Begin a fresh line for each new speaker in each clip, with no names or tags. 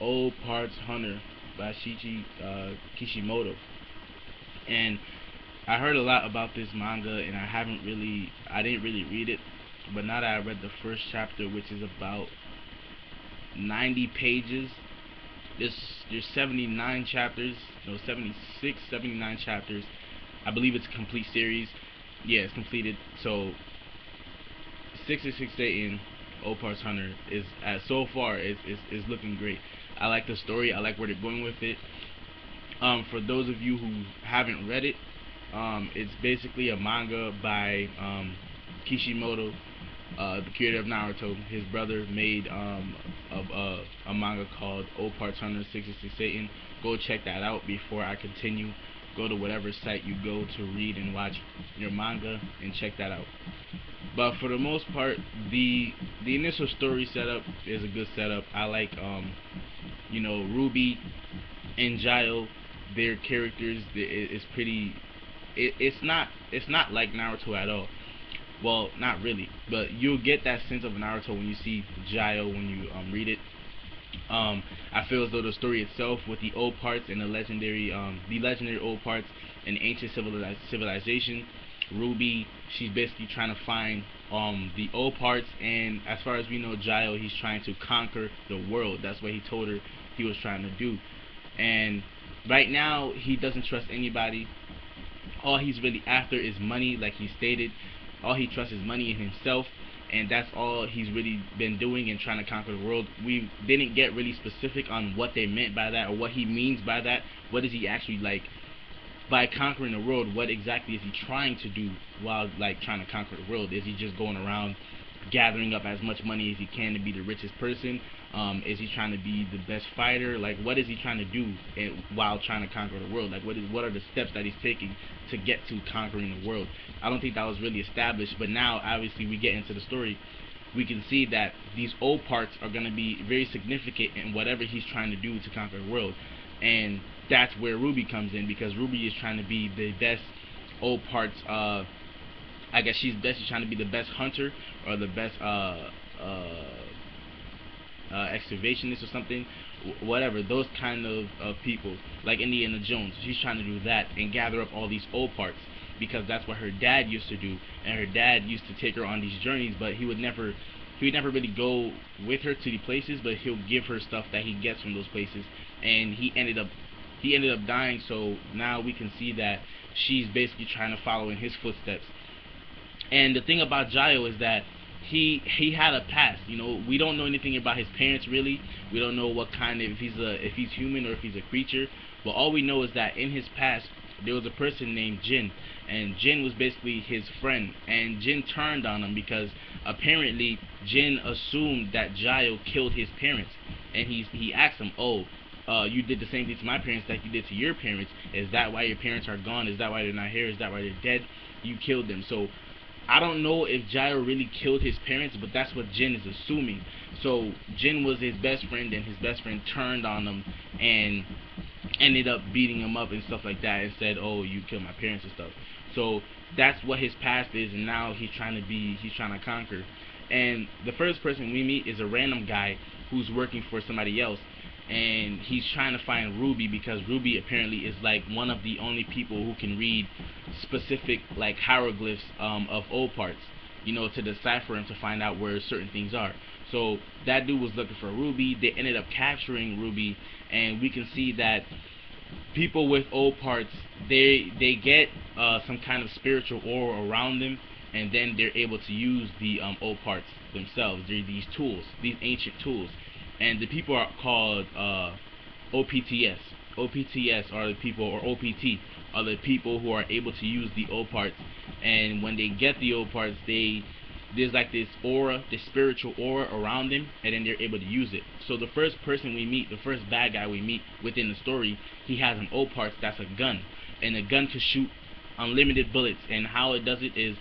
Old Parts Hunter by Kishimoto. And I heard a lot about this manga, and I didn't really read it. But now that I read the first chapter, which is about 90 pages, there's 79 chapters, no, 76, 79 chapters. I believe it's a complete series. Yeah, it's completed. So 66 Satan, Old Parts Hunter is so far is looking great. I like the story. I like where they're going with it. For those of you who haven't read it, it's basically a manga by Kishimoto, the creator of Naruto. His brother made a manga called Old Parts Hunter 66 Satan. Go check that out before I continue. Go to whatever site you go to read and watch your manga and check that out. But for the most part, the initial story setup is a good setup. I like Ruby and Gio, their characters. It's pretty. It's not like Naruto at all. Well, not really, but you'll get that sense of Naruto when you see Gio when you read it. I feel as though the story itself, with the old parts and the legendary old parts and ancient civilization, Ruby, she's basically trying to find the old parts, and as far as we know, Gio, he's trying to conquer the world. That's what he told her he was trying to do. And right now, he doesn't trust anybody. All he's really after is money, like he stated. All he trusts is money and himself, and that's all he's really been doing and trying to conquer the world. We didn't get really specific on what they meant by that, or what he means by that. What is he actually like by conquering the world? What exactly is he trying to do while like trying to conquer the world? Is he just going around gathering up as much money as he can to be the richest person? Is he trying to be the best fighter? Like, what is he trying to do while trying to conquer the world? Like, what are the steps that he's taking to get to conquering the world? I don't think that was really established, but now obviously we get into the story, we can see that these old parts are going to be very significant in whatever he's trying to do to conquer the world. And that's where Ruby comes in, because Ruby is trying to be the best old parts. I guess she's trying to be the best hunter, or the best excavationist or something, whatever, those kind of people, like Indiana Jones. She's trying to do that and gather up all these old parts, because that's what her dad used to do, and her dad used to take her on these journeys, but he would never really go with her to the places, but he'll give her stuff that he gets from those places, and he ended up dying. So now we can see that she's basically trying to follow in his footsteps. And the thing about Gio is that he had a past. We don't know anything about his parents really. We don't know what kind of, if he's human or if he's a creature. But all we know is that in his past there was a person named Jin, and Jin was basically his friend. And Jin turned on him because apparently Jin assumed that Gio killed his parents, and he asked him, "Oh, you did the same thing to my parents that you did to your parents. Is that why your parents are gone? Is that why they're not here? Is that why they're dead? You killed them." So I don't know if Gio really killed his parents, but that's what Jin is assuming. So Jin was his best friend, and his best friend turned on him and ended up beating him up and stuff like that, and said, "Oh, you killed my parents" and stuff. So that's what his past is, and now he's trying to conquer. And the first person we meet is a random guy who's working for somebody else, and he's trying to find Ruby, because Ruby apparently is like one of the only people who can read specific like hieroglyphs of old parts, to decipher them, to find out where certain things are. So that dude was looking for Ruby. They ended up capturing Ruby, and we can see that people with old parts, they get some kind of spiritual aura around them, and then they're able to use the old parts themselves. They're these tools, these ancient tools. And the people are called OPTS. OPTS are the people, or OPT are the people who are able to use the old parts. And when they get the old parts, there's like this aura, this spiritual aura around them, and then they're able to use it. So the first person we meet, the first bad guy we meet within the story, he has an old parts that's a gun, and the gun can shoot unlimited bullets. And how it does it is,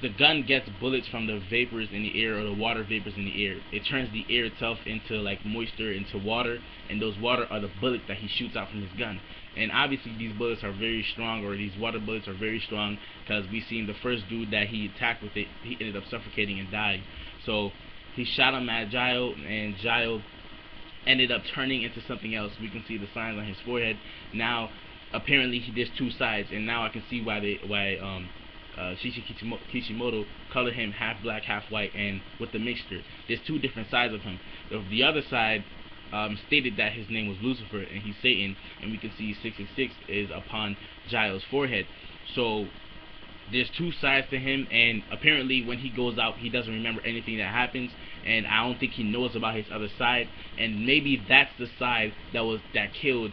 the gun gets bullets from the vapors in the air, or the water vapors in the air. It turns the air itself into like moisture, into water, and those water are the bullets that he shoots out from his gun. And obviously these bullets are very strong, or these water bullets are very strong, because we seen the first dude that he attacked with it, he ended up suffocating and dying. So he shot him at Gio, and Gio ended up turning into something else. We can see the signs on his forehead. Now, apparently, there's two sides, and now I can see why Kishimoto colored him half black, half white, and with the mixture. There's two different sides of him. The other side stated that his name was Lucifer and he's Satan, and we can see 666 is upon Giles' forehead. So there's two sides to him, and apparently when he goes out, he doesn't remember anything that happens, and I don't think he knows about his other side, and maybe that's the side that killed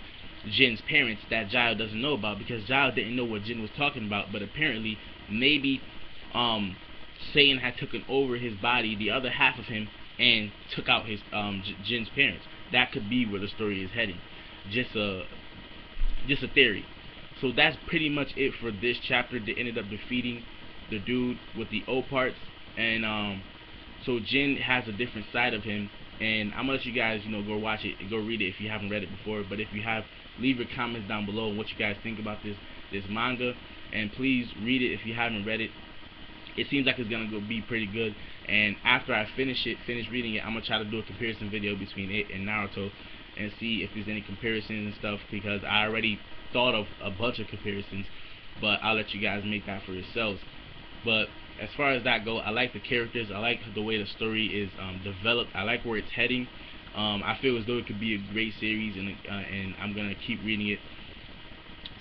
Jin's parents that Giles doesn't know about, because Giles didn't know what Jin was talking about. But apparently maybe Satan had taken over his body, the other half of him, and took out his Jin's parents. That could be where the story is heading. Just a theory. So that's pretty much it for this chapter. They ended up defeating the dude with the O parts, and so Jin has a different side of him, and I'm gonna let you guys, go watch it, go read it if you haven't read it before. But if you have, leave your comments down below on what you guys think about this manga, and please read it if you haven't read it. It seems like it's gonna be pretty good, and after I finish reading it, I'm gonna try to do a comparison video between it and Naruto and see if there's any comparisons and stuff, because I already thought of a bunch of comparisons, but I'll let you guys make that for yourselves. But as far as that go, I like the characters, I like the way the story is developed, I like where it's heading. I feel as though it could be a great series, and I'm gonna keep reading it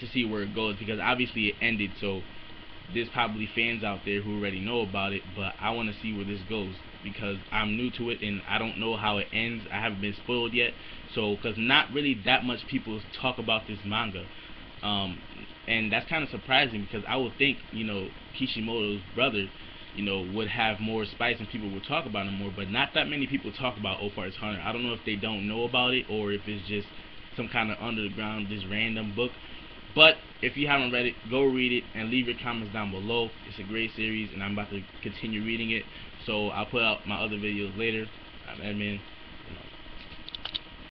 to see where it goes, because obviously it ended, so there's probably fans out there who already know about it, but I want to see where this goes, because I'm new to it and I don't know how it ends. I haven't been spoiled yet, so because not really that much people talk about this manga, and that's kind of surprising, because I would think, Kishimoto's brother, would have more spice and people would talk about him more, but not that many people talk about O Parts Hunter. I don't know if they don't know about it or if it's just some kind of underground, just random book. But if you haven't read it, go read it and leave your comments down below. It's a great series, and I'm about to continue reading it, so I'll put out my other videos later. I'm Edmund.